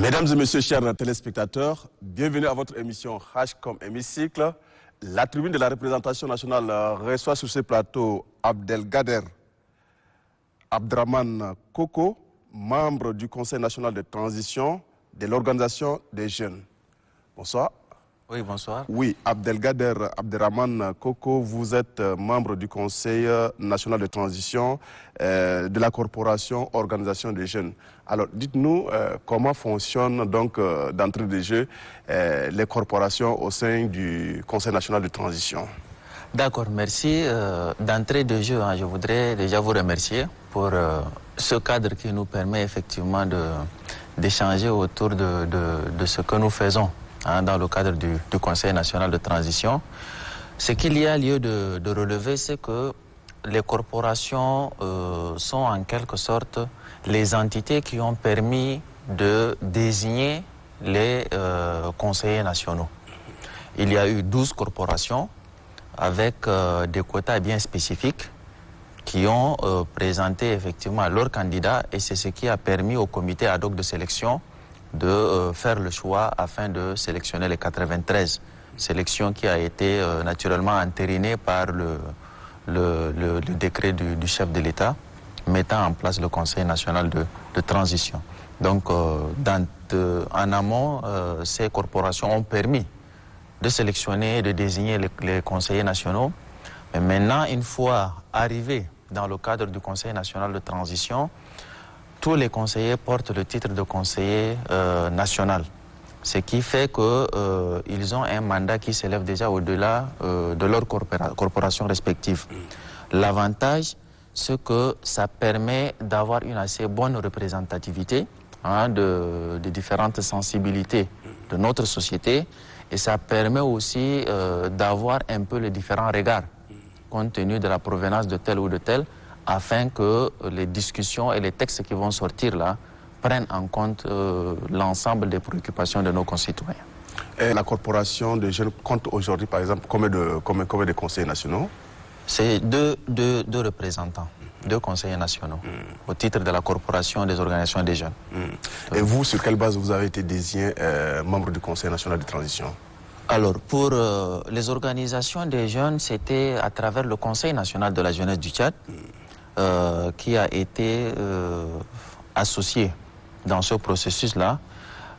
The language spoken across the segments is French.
Mesdames et messieurs, chers téléspectateurs, bienvenue à votre émission H comme hémicycle. La tribune de la représentation nationale reçoit sur ce plateau Abdelgader Abdraman Koko, membre du Conseil national de transition de l'Organisation des jeunes. Bonsoir. Oui, bonsoir. Oui, Abdelgader Abdraman Koko, vous êtes membre du Conseil national de transition de la Corporation Organisation des jeunes. Alors, dites-nous comment fonctionnent donc d'entrée de jeu les corporations au sein du Conseil national de transition. D'accord, merci. D'entrée de jeu, je voudrais déjà vous remercier pour ce cadre qui nous permet effectivement d'échanger autour de ce que nous faisons dans le cadre du Conseil national de transition. Ce qu'il y a lieu de relever, c'est que les corporations sont en quelque sorte les entités qui ont permis de désigner les conseillers nationaux. Il y a eu 12 corporations avec des quotas bien spécifiques qui ont présenté effectivement leurs candidats, et c'est ce qui a permis au comité ad hoc de sélection de faire le choix afin de sélectionner les 93. Sélection qui a été naturellement entérinée par le décret du chef de l'État mettant en place le Conseil national de transition. Donc en amont, ces corporations ont permis de sélectionner et de désigner les conseillers nationaux. Mais maintenant, une fois arrivés dans le cadre du Conseil national de transition, tous les conseillers portent le titre de conseiller national. Ce qui fait qu'ils ont un mandat qui s'élève déjà au-delà de leur corporation respective. L'avantage, c'est que ça permet d'avoir une assez bonne représentativité de différentes sensibilités de notre société, et ça permet aussi d'avoir un peu les différents regards compte tenu de la provenance de tel ou de tel, afin que les discussions et les textes qui vont sortir là prennent en compte l'ensemble des préoccupations de nos concitoyens. Et la corporation des jeunes compte aujourd'hui, par exemple, combien de conseillers nationaux? C'est deux représentants, deux conseillers nationaux, au titre de la corporation des organisations des jeunes. Et vous, sur quelle base vous avez été désigné membre du Conseil national de transition? Alors, pour les organisations des jeunes, c'était à travers le Conseil national de la jeunesse du Tchad qui a été associé dans ce processus-là.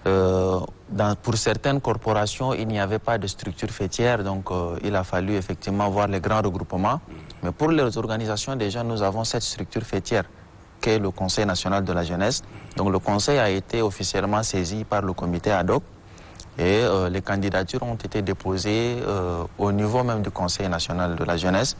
Pour certaines corporations, il n'y avait pas de structure fêtière, donc il a fallu effectivement voir les grands regroupements. Mais pour les organisations des jeunes, nous avons cette structure fêtière qu'est le Conseil national de la jeunesse. Donc le Conseil a été officiellement saisi par le comité ad hoc, et les candidatures ont été déposées au niveau même du Conseil national de la jeunesse,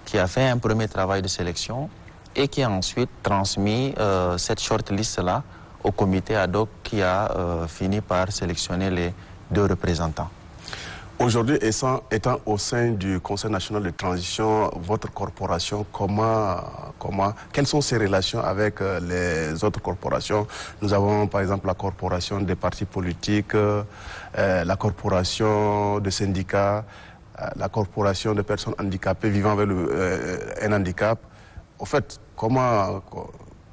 qui a fait un premier travail de sélection et qui a ensuite transmis cette shortlist-là au comité ad hoc qui a fini par sélectionner les deux représentants. Aujourd'hui, étant au sein du Conseil national de transition, votre corporation, quelles sont ses relations avec les autres corporations? Nous avons par exemple la corporation des partis politiques, la corporation de syndicats, la corporation de personnes handicapées vivant avec un handicap. En fait,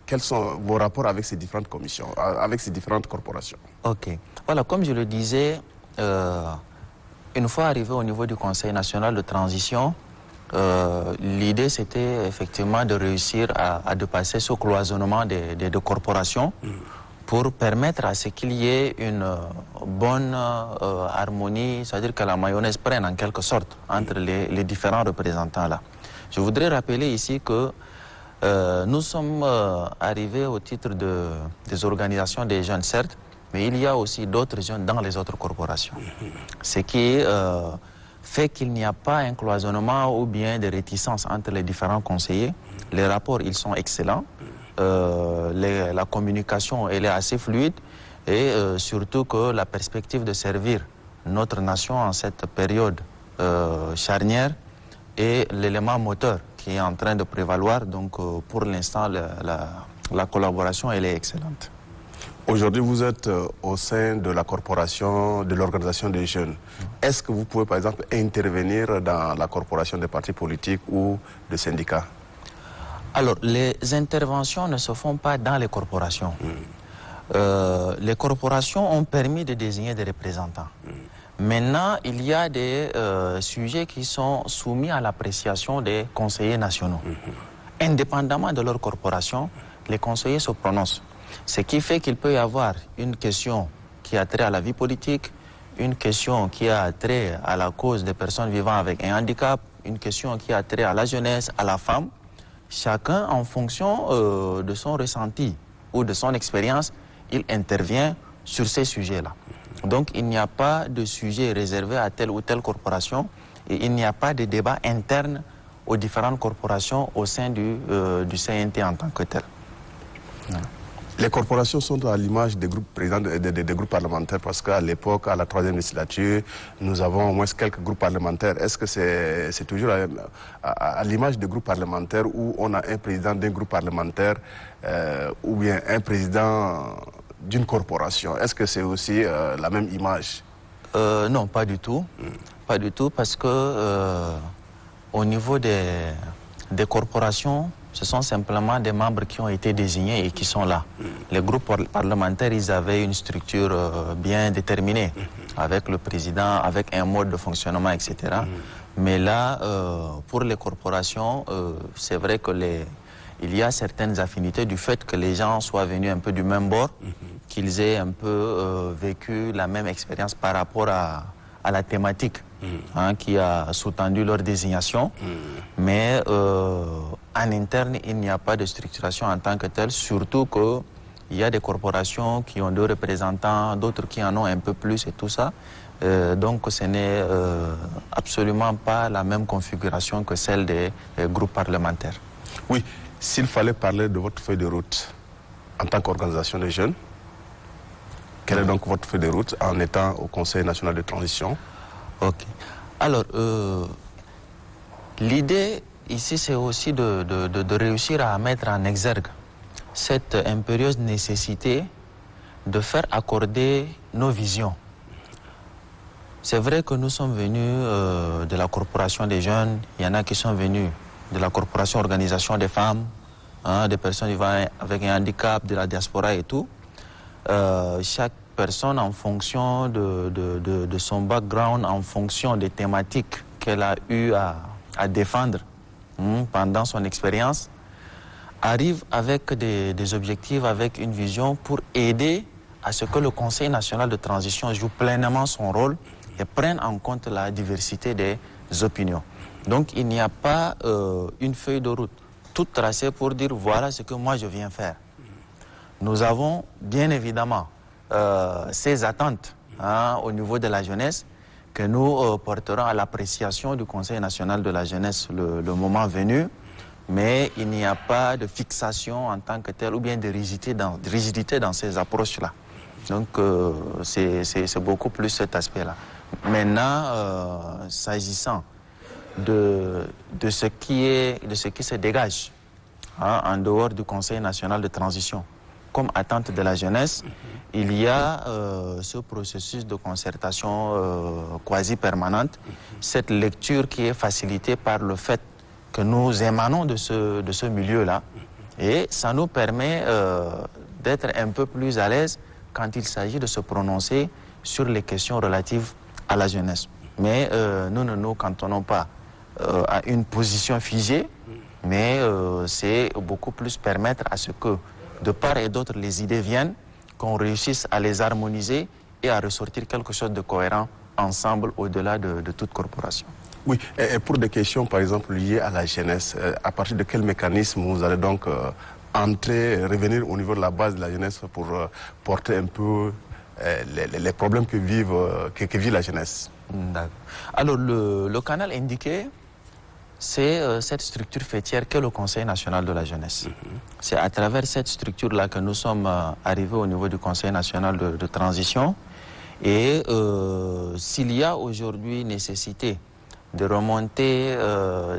quels sont vos rapports avec ces différentes commissions, avec ces différentes corporations? Ok. Voilà, comme je le disais, une fois arrivé au niveau du Conseil national de transition, l'idée c'était effectivement de réussir à dépasser ce cloisonnement des deux corporations pour permettre à ce qu'il y ait une bonne harmonie, c'est-à-dire que la mayonnaise prenne en quelque sorte entre les différents représentants là. Je voudrais rappeler ici que nous sommes arrivés au titre des organisations des jeunes, certes, mais il y a aussi d'autres jeunes dans les autres corporations. Ce qui fait qu'il n'y a pas un cloisonnement ou bien des réticences entre les différents conseillers. Les rapports, ils sont excellents. La communication, elle est assez fluide. Et surtout que la perspective de servir notre nation en cette période charnière est l'élément moteur qui est en train de prévaloir. Donc pour l'instant, la collaboration, elle est excellente. Aujourd'hui, vous êtes au sein de la corporation de l'organisation des jeunes. Est-ce que vous pouvez, par exemple, intervenir dans la corporation des partis politiques ou des syndicats? Alors, les interventions ne se font pas dans les corporations. les corporations ont permis de désigner des représentants. Maintenant, il y a des sujets qui sont soumis à l'appréciation des conseillers nationaux. Indépendamment de leur corporation, les conseillers se prononcent. Ce qui fait qu'il peut y avoir une question qui a trait à la vie politique, une question qui a trait à la cause des personnes vivant avec un handicap, une question qui a trait à la jeunesse, à la femme. Chacun, en fonction de son ressenti ou de son expérience, il intervient sur ces sujets-là. Donc, il n'y a pas de sujet réservé à telle ou telle corporation et il n'y a pas de débat interne aux différentes corporations au sein du CNT en tant que tel. Voilà. Les corporations sont à l'image des groupes présidents des groupes parlementaires parce qu'à l'époque, à la 3e législature, nous avons au moins quelques groupes parlementaires. Est-ce que c'est toujours à l'image des groupes parlementaires où on a un président d'un groupe parlementaire ou bien un président d'une corporation? Est-ce que c'est aussi la même image? Non, pas du tout. Pas du tout parce que au niveau des corporations, ce sont simplement des membres qui ont été désignés et qui sont là. Les groupes parlementaires, ils avaient une structure bien déterminée, avec le président, avec un mode de fonctionnement, etc. Mais là, pour les corporations, c'est vrai que il y a certaines affinités du fait que les gens soient venus un peu du même bord, qu'ils aient un peu vécu la même expérience par rapport à la thématique qui a sous-tendu leur désignation. Mais en interne, il n'y a pas de structuration en tant que telle, surtout qu'il y a des corporations qui ont 2 représentants, d'autres qui en ont un peu plus et tout ça. Donc ce n'est absolument pas la même configuration que celle des groupes parlementaires. Oui, s'il fallait parler de votre feuille de route en tant qu'organisation des jeunes, quelle est donc votre feuille de route en étant au Conseil national de transition? Ok. Alors, l'idée ici, c'est aussi de réussir à mettre en exergue cette impérieuse nécessité de faire accorder nos visions. C'est vrai que nous sommes venus de la corporation des jeunes, il y en a qui sont venus de la corporation organisation des femmes, des personnes vivant avec un handicap, de la diaspora et tout. Chaque personne en fonction de son background, en fonction des thématiques qu'elle a eu à défendre pendant son expérience, arrive avec des objectifs, avec une vision pour aider à ce que le Conseil national de transition joue pleinement son rôle et prenne en compte la diversité des opinions. Donc il n'y a pas une feuille de route toute tracée pour dire voilà ce que moi je viens faire. Nous avons bien évidemment ces attentes au niveau de la jeunesse que nous porterons à l'appréciation du Conseil national de la jeunesse le moment venu, mais il n'y a pas de fixation en tant que telle ou bien de rigidité dans ces approches-là. Donc c'est beaucoup plus cet aspect-là. Maintenant, s'agissant de ce qui se dégage en dehors du Conseil national de transition, comme attente de la jeunesse, il y a ce processus de concertation quasi-permanente, cette lecture qui est facilitée par le fait que nous émanons de ce milieu-là, et ça nous permet d'être un peu plus à l'aise quand il s'agit de se prononcer sur les questions relatives à la jeunesse. Mais nous ne nous cantonnons pas à une position figée, mais c'est beaucoup plus permettre à ce que de part et d'autre les idées viennent, qu'on réussisse à les harmoniser et à ressortir quelque chose de cohérent ensemble au-delà de toute corporation. Oui, et pour des questions par exemple liées à la jeunesse, à partir de quel mécanisme vous allez donc revenir au niveau de la base de la jeunesse pour porter un peu les problèmes que vit la jeunesse? D'accord. Alors le canal indiqué, c'est cette structure fêtière qu'est le Conseil national de la jeunesse. C'est à travers cette structure-là que nous sommes arrivés au niveau du Conseil national de transition. Et s'il y a aujourd'hui nécessité de remonter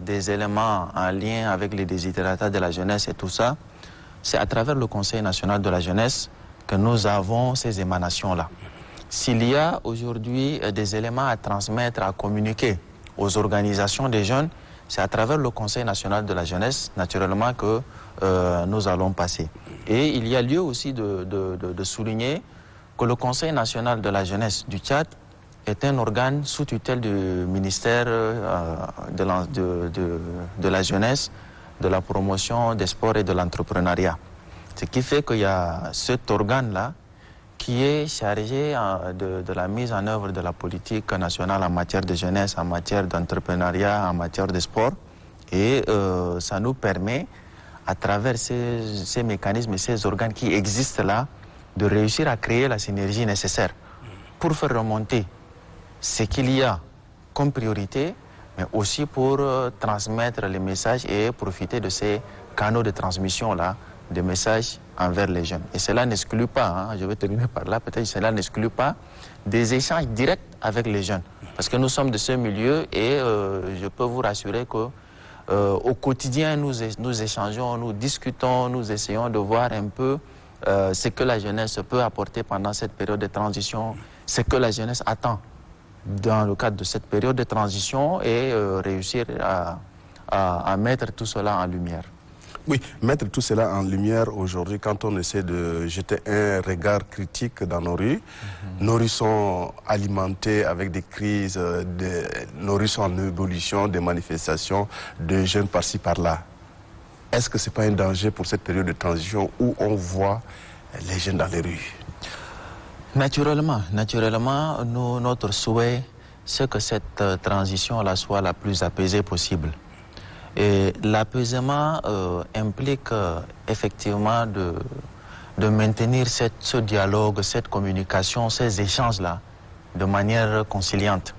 des éléments en lien avec les desiderata de la jeunesse et tout ça, c'est à travers le Conseil national de la jeunesse que nous avons ces émanations-là. S'il y a aujourd'hui des éléments à transmettre, à communiquer aux organisations des jeunes, c'est à travers le Conseil national de la jeunesse, naturellement, que nous allons passer. Et il y a lieu aussi de souligner que le Conseil national de la jeunesse du Tchad est un organe sous tutelle du ministère de la jeunesse, de la promotion des sports et de l'entrepreneuriat. Ce qui fait qu'il y a cet organe-là qui est chargé de la mise en œuvre de la politique nationale en matière de jeunesse, en matière d'entrepreneuriat, en matière de sport. Et ça nous permet, à travers ces mécanismes et ces organes qui existent là, de réussir à créer la synergie nécessaire pour faire remonter ce qu'il y a comme priorité, mais aussi pour transmettre les messages et profiter de ces canaux de transmission-là, des messages envers les jeunes. Et cela n'exclut pas, je vais terminer par là, peut-être cela n'exclut pas des échanges directs avec les jeunes. Parce que nous sommes de ce milieu et je peux vous rassurer que au quotidien, nous échangeons, nous discutons, nous essayons de voir un peu ce que la jeunesse peut apporter pendant cette période de transition, ce que la jeunesse attend dans le cadre de cette période de transition et réussir à mettre tout cela en lumière. Oui, mettre tout cela en lumière aujourd'hui, quand on essaie de jeter un regard critique dans nos rues, nos rues sont alimentées avec des crises, nos rues sont en évolution, des manifestations de jeunes par-ci par-là. Est-ce que ce n'est pas un danger pour cette période de transition où on voit les jeunes dans les rues? Naturellement, notre souhait, c'est que cette transition-là soit la plus apaisée possible. Et l'apaisement implique effectivement de maintenir ce dialogue, cette communication, ces échanges-là de manière conciliante.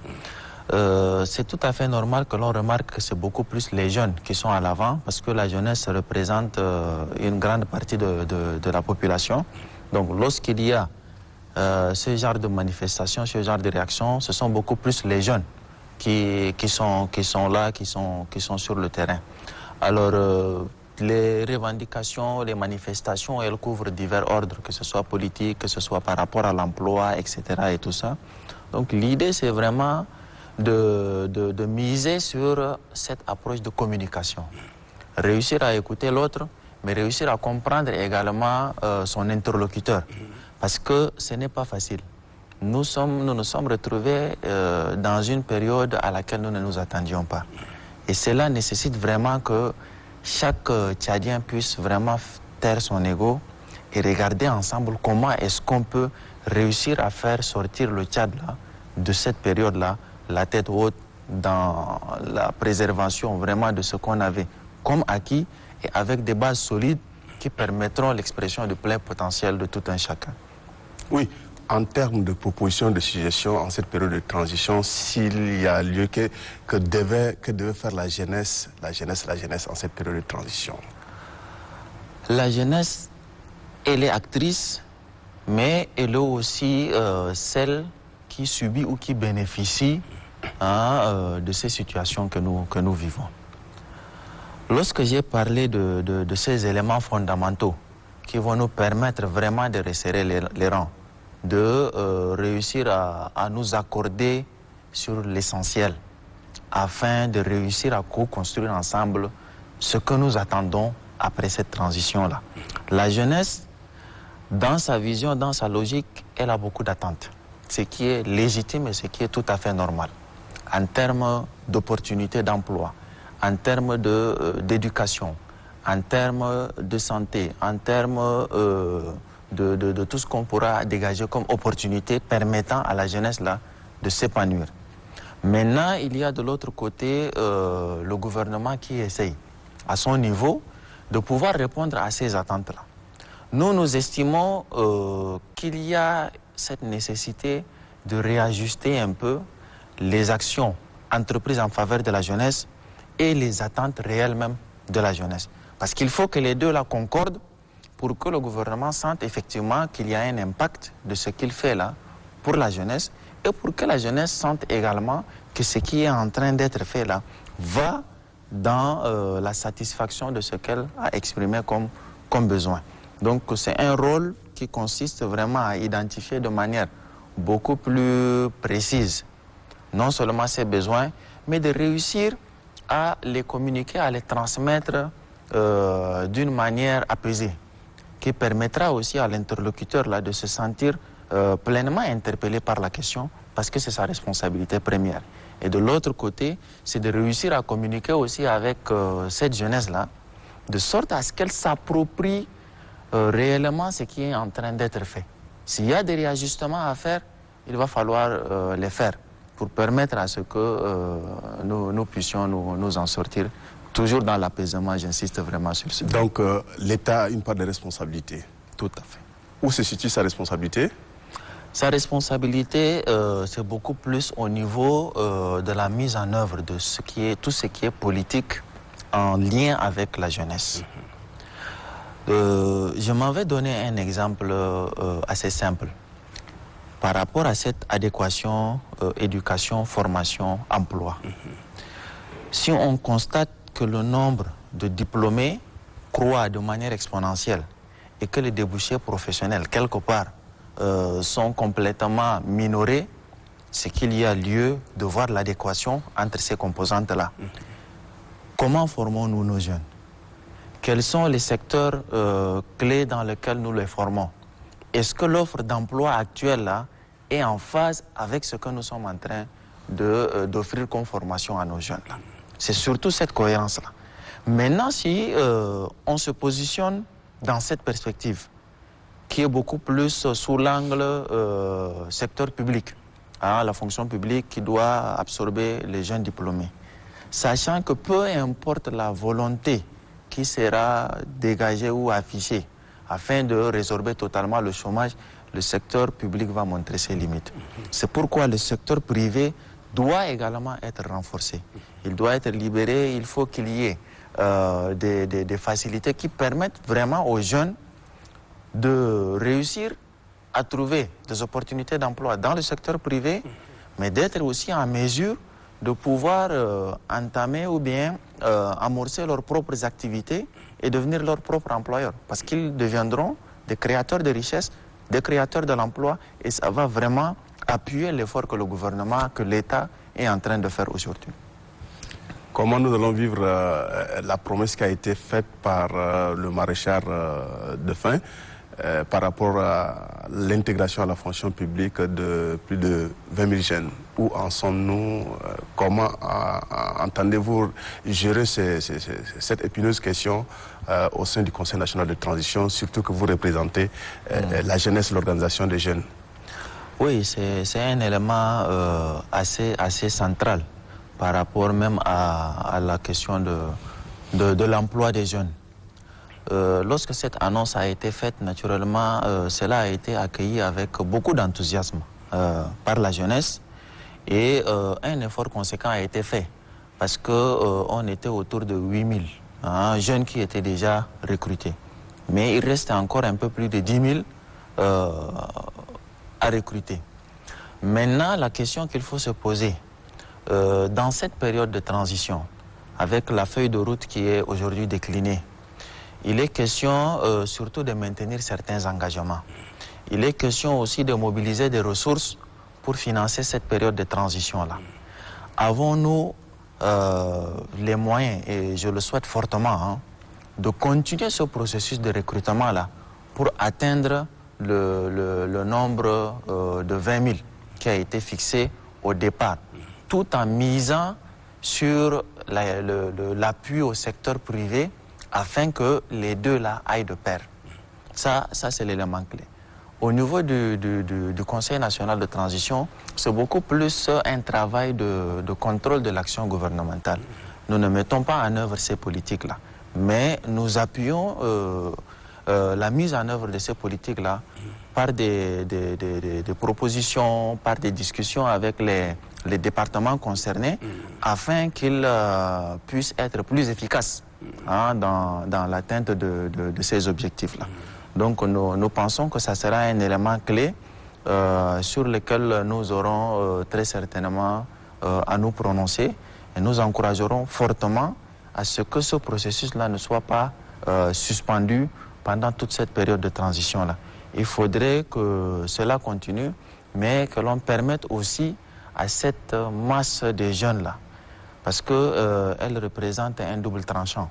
C'est tout à fait normal que l'on remarque que c'est beaucoup plus les jeunes qui sont à l'avant parce que la jeunesse représente une grande partie de la population. Donc lorsqu'il y a ce genre de manifestation, ce genre de réaction, ce sont beaucoup plus les jeunes qui sont là, qui sont sur le terrain. Alors, les revendications, les manifestations, elles couvrent divers ordres, que ce soit politique, que ce soit par rapport à l'emploi, etc. et tout ça. Donc, l'idée, c'est vraiment de miser sur cette approche de communication. Réussir à écouter l'autre, mais réussir à comprendre également son interlocuteur. Parce que ce n'est pas facile. Nous nous sommes retrouvés dans une période à laquelle nous ne nous attendions pas. Et cela nécessite vraiment que chaque Tchadien puisse vraiment taire son ego et regarder ensemble comment est-ce qu'on peut réussir à faire sortir le Tchad là, de cette période-là, la tête haute dans la préservation vraiment de ce qu'on avait comme acquis et avec des bases solides qui permettront l'expression du plein potentiel de tout un chacun. Oui. En termes de propositions, de suggestions, en cette période de transition, s'il y a lieu, que devait faire la jeunesse en cette période de transition? La jeunesse, elle est actrice, mais elle est aussi celle qui subit ou qui bénéficie de ces situations que nous vivons. Lorsque j'ai parlé de ces éléments fondamentaux qui vont nous permettre vraiment de resserrer les rangs, de réussir à nous accorder sur l'essentiel afin de réussir à co-construire ensemble ce que nous attendons après cette transition-là. La jeunesse, dans sa vision, dans sa logique, elle a beaucoup d'attentes, ce qui est légitime et ce qui est tout à fait normal en termes d'opportunités d'emploi, en termes d'éducation, en termes de santé, en termes de tout ce qu'on pourra dégager comme opportunité permettant à la jeunesse là de s'épanouir. Maintenant, il y a de l'autre côté le gouvernement qui essaye à son niveau de pouvoir répondre à ces attentes-là. Nous estimons qu'il y a cette nécessité de réajuster un peu les actions entreprises en faveur de la jeunesse et les attentes réelles même de la jeunesse. Parce qu'il faut que les deux là concordent pour que le gouvernement sente effectivement qu'il y a un impact de ce qu'il fait là pour la jeunesse et pour que la jeunesse sente également que ce qui est en train d'être fait là va dans la satisfaction de ce qu'elle a exprimé comme besoin. Donc c'est un rôle qui consiste vraiment à identifier de manière beaucoup plus précise non seulement ses besoins, mais de réussir à les communiquer, à les transmettre d'une manière apaisée, qui permettra aussi à l'interlocuteur là de se sentir pleinement interpellé par la question, parce que c'est sa responsabilité première. Et de l'autre côté, c'est de réussir à communiquer aussi avec cette jeunesse-là, de sorte à ce qu'elle s'approprie réellement ce qui est en train d'être fait. S'il y a des réajustements à faire, il va falloir les faire pour permettre à ce que nous puissions nous en sortir, toujours dans l'apaisement, j'insiste vraiment sur ce point. Donc l'État a une part de responsabilité. Tout à fait. Où se situe sa responsabilité? Sa responsabilité, c'est beaucoup plus au niveau de la mise en œuvre de tout ce qui est politique en lien avec la jeunesse. Je m'en vais donner un exemple assez simple. Par rapport à cette adéquation, éducation, formation, emploi. Si on constate que le nombre de diplômés croît de manière exponentielle et que les débouchés professionnels, quelque part, sont complètement minorés, c'est qu'il y a lieu de voir l'adéquation entre ces composantes-là. Comment formons-nous nos jeunes? Quels sont les secteurs clés dans lesquels nous les formons? Est-ce que l'offre d'emploi actuelle là est en phase avec ce que nous sommes en train d'offrir comme formation à nos jeunes là? C'est surtout cette cohérence-là. Maintenant, si on se positionne dans cette perspective, qui est beaucoup plus sous l'angle secteur public, la fonction publique qui doit absorber les jeunes diplômés, sachant que peu importe la volonté qui sera dégagée ou affichée afin de résorber totalement le chômage, le secteur public va montrer ses limites. C'est pourquoi le secteur privé doit également être renforcé. Il doit être libéré, il faut qu'il y ait des facilités qui permettent vraiment aux jeunes de réussir à trouver des opportunités d'emploi dans le secteur privé, mais d'être aussi en mesure de pouvoir entamer ou bien amorcer leurs propres activités et devenir leurs propres employeurs. Parce qu'ils deviendront des créateurs de richesses, des créateurs de l'emploi, et ça va vraiment appuyer l'effort que le gouvernement, que l'État est en train de faire aujourd'hui. Comment nous allons vivre la promesse qui a été faite par le maréchal Dauphin par rapport à l'intégration à la fonction publique de plus de 20 000 jeunes? Où en sommes-nous? Comment entendez-vous gérer cette épineuse question au sein du Conseil national de transition, surtout que vous représentez la jeunesse, l'organisation des jeunes? Oui, c'est un élément assez central par rapport même à la question de l'emploi des jeunes. Lorsque cette annonce a été faite, naturellement, cela a été accueilli avec beaucoup d'enthousiasme par la jeunesse et un effort conséquent a été fait parce qu'on était autour de 8 000 jeunes qui étaient déjà recrutés. Mais il reste encore un peu plus de 10 000 à recruter. Maintenant, la question qu'il faut se poser, dans cette période de transition, avec la feuille de route qui est aujourd'hui déclinée, il est question surtout de maintenir certains engagements. Il est question aussi de mobiliser des ressources pour financer cette période de transition-là. Avons-nous les moyens, et je le souhaite fortement, de continuer ce processus de recrutement-là pour atteindre le nombre de 20 000 qui a été fixé au départ, tout en misant sur l'appui au secteur privé afin que les deux là aillent de pair. Ça c'est l'élément clé. Au niveau du Conseil national de transition, c'est beaucoup plus un travail de contrôle de l'action gouvernementale. Nous ne mettons pas en œuvre ces politiques-là, mais nous appuyons la mise en œuvre de ces politiques-là par des propositions, par des discussions avec les départements concernés afin qu'ils puissent être plus efficaces dans l'atteinte de ces objectifs-là. Donc nous pensons que ça sera un élément clé sur lequel nous aurons très certainement à nous prononcer et nous encouragerons fortement à ce que ce processus-là ne soit pas suspendu pendant toute cette période de transition-là. Il faudrait que cela continue, mais que l'on permette aussi à cette masse de jeunes-là parce qu'elle représente un double tranchant.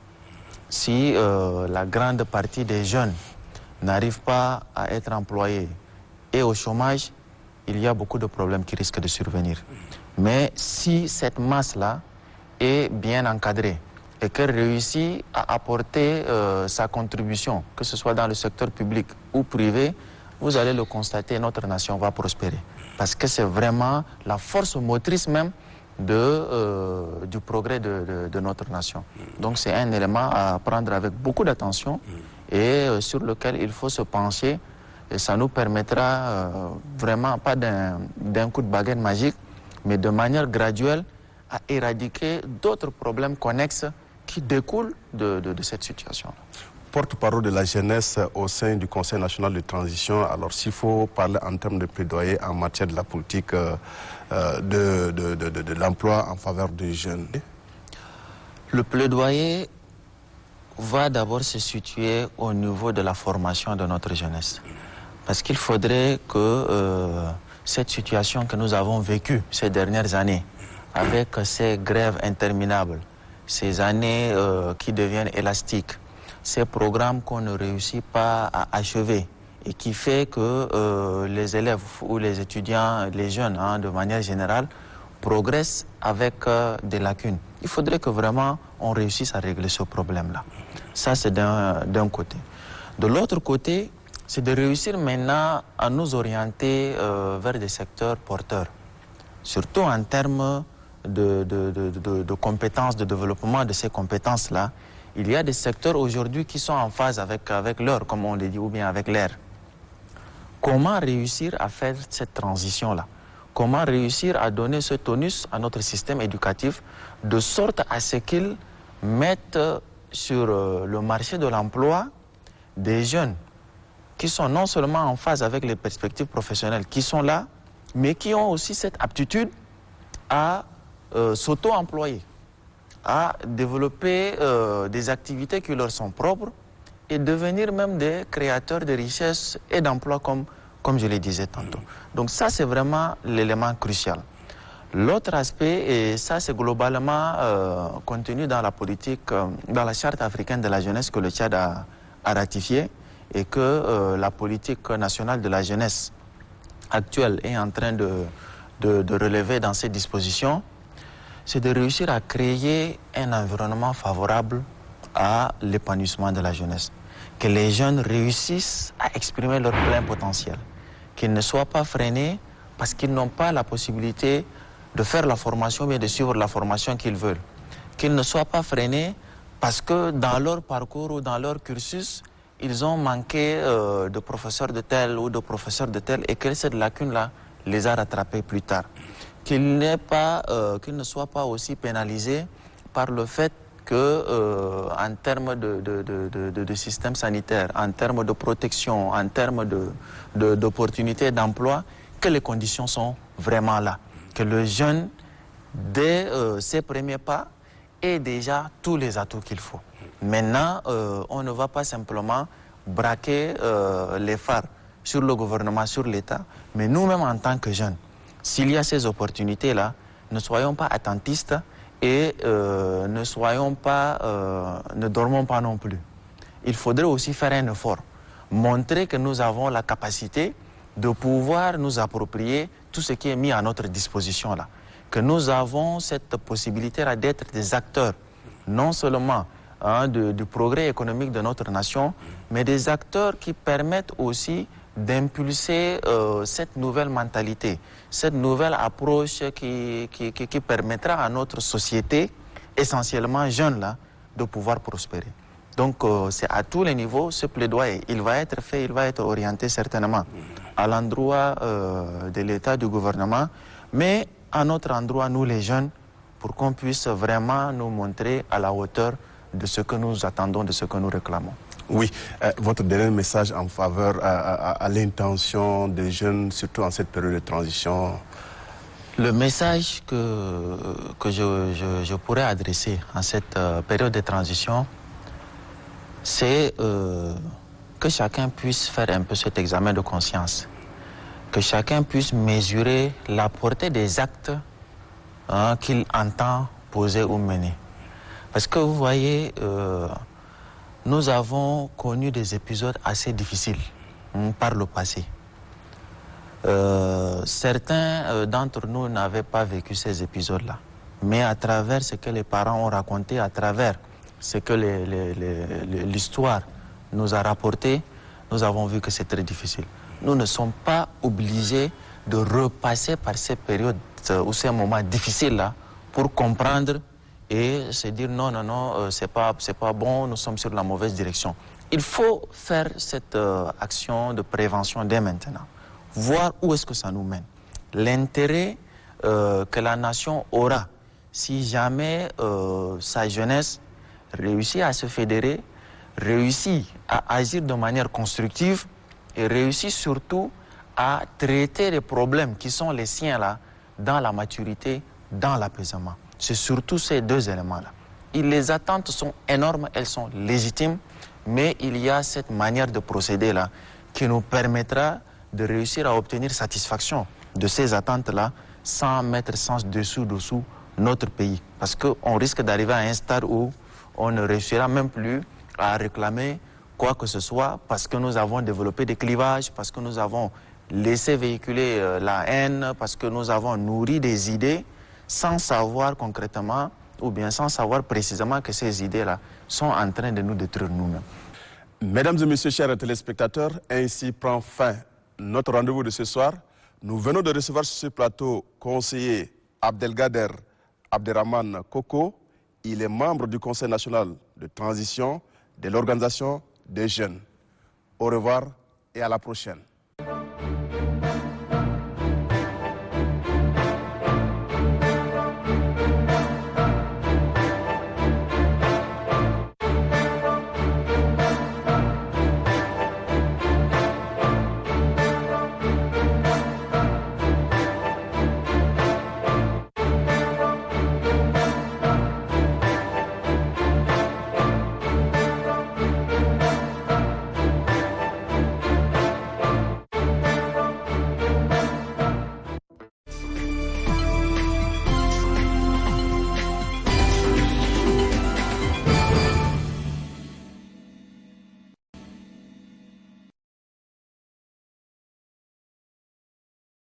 Si la grande partie des jeunes n'arrivent pas à être employés et au chômage, il y a beaucoup de problèmes qui risquent de survenir. Mais si cette masse-là est bien encadrée et qu'elle réussit à apporter sa contribution, que ce soit dans le secteur public ou privé, vous allez le constater, notre nation va prospérer. Parce que c'est vraiment la force motrice même du progrès de notre nation. Donc c'est un élément à prendre avec beaucoup d'attention et sur lequel il faut se pencher. Et ça nous permettra vraiment, pas d'un coup de baguette magique, mais de manière graduelle à éradiquer d'autres problèmes connexes qui découlent de cette situation. Porte-parole de la jeunesse au sein du Conseil national de transition. Alors s'il faut parler en termes de plaidoyer en matière de la politique de l'emploi en faveur des jeunes. Le plaidoyer va d'abord se situer au niveau de la formation de notre jeunesse. Parce qu'il faudrait que cette situation que nous avons vécue ces dernières années, avec ces grèves interminables, ces années qui deviennent élastiques, ces programmes qu'on ne réussit pas à achever et qui fait que les élèves ou les étudiants, les jeunes de manière générale, progressent avec des lacunes. Il faudrait que vraiment on réussisse à régler ce problème-là. Ça, c'est d'un côté. De l'autre côté, c'est de réussir maintenant à nous orienter vers des secteurs porteurs, surtout en termes de compétences, de développement de ces compétences-là. Il y a des secteurs aujourd'hui qui sont en phase avec l'heure, comme on le dit, ou bien avec l'air. Comment réussir à faire cette transition-là? Comment réussir à donner ce tonus à notre système éducatif de sorte à ce qu'il mette sur le marché de l'emploi des jeunes qui sont non seulement en phase avec les perspectives professionnelles qui sont là, mais qui ont aussi cette aptitude à s'auto-employer, à développer des activités qui leur sont propres et devenir même des créateurs de richesses et d'emplois comme je le disais tantôt. Donc ça, c'est vraiment l'élément crucial. L'autre aspect, et ça c'est globalement contenu dans la politique, dans la charte africaine de la jeunesse que le Tchad a ratifiée et que la politique nationale de la jeunesse actuelle est en train de relever dans ses dispositions, c'est de réussir à créer un environnement favorable à l'épanouissement de la jeunesse. Que les jeunes réussissent à exprimer leur plein potentiel. Qu'ils ne soient pas freinés parce qu'ils n'ont pas la possibilité de faire la formation, mais de suivre la formation qu'ils veulent. Qu'ils ne soient pas freinés parce que dans leur parcours ou dans leur cursus, ils ont manqué de professeurs de tel ou de professeurs de tel et que cette lacune-là les a rattrapés plus tard. Qu'ils ne soient pas aussi pénalisés par le fait que, en termes de système sanitaire, en termes de protection, en termes d'opportunités d'emploi, que les conditions sont vraiment là. Que le jeune, dès ses premiers pas, ait déjà tous les atouts qu'il faut. Maintenant, on ne va pas simplement braquer les phares sur le gouvernement, sur l'État, mais nous-mêmes en tant que jeunes, s'il y a ces opportunités-là, ne soyons pas attentistes et ne dormons pas non plus. Il faudrait aussi faire un effort, montrer que nous avons la capacité de pouvoir nous approprier tout ce qui est mis à notre disposition là. Que nous avons cette possibilité-là d'être des acteurs, non seulement du progrès économique de notre nation, mais des acteurs qui permettent aussi d'impulser cette nouvelle mentalité, cette nouvelle approche qui permettra à notre société, essentiellement jeune là, de pouvoir prospérer. Donc c'est à tous les niveaux ce plaidoyer. Il va être fait, il va être orienté certainement à l'endroit de l'État, du gouvernement, mais à notre endroit, nous les jeunes, pour qu'on puisse vraiment nous montrer à la hauteur de ce que nous attendons, de ce que nous réclamons. Oui, votre dernier message en faveur à l'intention des jeunes, surtout en cette période de transition. Le message que je pourrais adresser en cette période de transition, c'est que chacun puisse faire un peu cet examen de conscience, que chacun puisse mesurer la portée des actes qu'il entend poser ou mener. Parce que vous voyez, nous avons connu des épisodes assez difficiles par le passé. Certains d'entre nous n'avaient pas vécu ces épisodes-là. Mais à travers ce que les parents ont raconté, à travers ce que l'histoire nous a rapporté, nous avons vu que c'est très difficile. Nous ne sommes pas obligés de repasser par ces périodes ou ces moments difficiles-là pour comprendre et se dire non, non, non, c'est pas bon, nous sommes sur la mauvaise direction. Il faut faire cette action de prévention dès maintenant, voir où est-ce que ça nous mène. L'intérêt que la nation aura si jamais sa jeunesse réussit à se fédérer, réussit à agir de manière constructive et réussit surtout à traiter les problèmes qui sont les siens là, dans la maturité, dans l'apaisement. C'est surtout ces deux éléments-là. Les attentes sont énormes, elles sont légitimes, mais il y a cette manière de procéder là qui nous permettra de réussir à obtenir satisfaction de ces attentes-là sans mettre sens dessous notre pays. Parce qu'on risque d'arriver à un stade où on ne réussira même plus à réclamer quoi que ce soit parce que nous avons développé des clivages, parce que nous avons laissé véhiculer la haine, parce que nous avons nourri des idées sans savoir concrètement ou bien sans savoir précisément que ces idées-là sont en train de nous détruire nous-mêmes. Mesdames et messieurs, chers téléspectateurs, ainsi prend fin notre rendez-vous de ce soir. Nous venons de recevoir sur ce plateau conseiller Abdelgader Abderrahmane Koko. Il est membre du Conseil national de transition de l'Organisation des jeunes. Au revoir et à la prochaine.